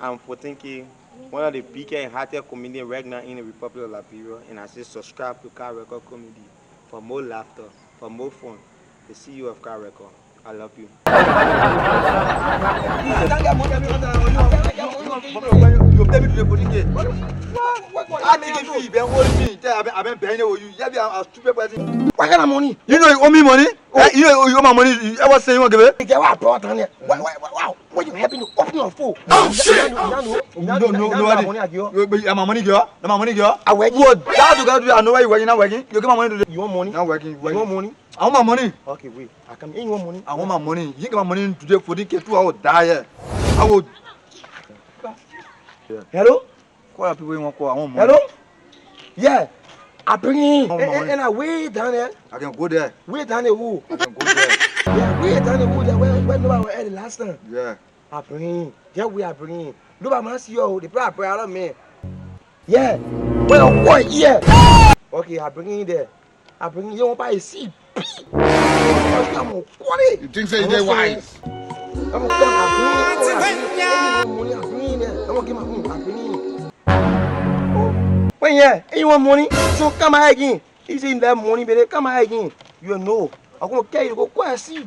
I'm for thinking one of the biggest and hottest comedians right now in the Republic of Liberia, and I say subscribe to Karr Record Comedy for more laughter, for more fun. The CEO of Karr Record. I love you. You tell me to the police. I take a fee, then hold me. I've been paying you. You have a stupid person. What kind of money? You know you owe me money? Oh. You know you owe my money. You ever say you want to give it? Get what I brought on there. Wow. What you happen to open your phone? Oh shit! No, my money girl. My money girl. I work. What? That you gotta do. I know where you working. Not working. You give my money to the. You want money? Not working. You want money? I want my money. Okay, wait. I come in. You want money? I want my money. You give my money today for the K2. I will die here. I will. Yeah. Hello? Call people you want call. I want money. Hello? Yeah. I bring in. And I wait down there. I can go there. Wait down there who? I can go there. Yeah, wait down there who? Where nobody was at the last time. Yeah. I bring in. Yeah, we are bringing in. Nobody must see you. The prayer prayer of me. Yeah. Well, what? Yeah. Okay, I bring in there. I bring in. You want to buy a seat? I'm on quality. You think so? They're wise. I'm gonna come. I bring in. I bring in there. I'm gonna get my money. I bring in. When yeah, and you want money? So come out again. He's in that money, baby. Come out again. You know. I'm gonna carry you to go quite see.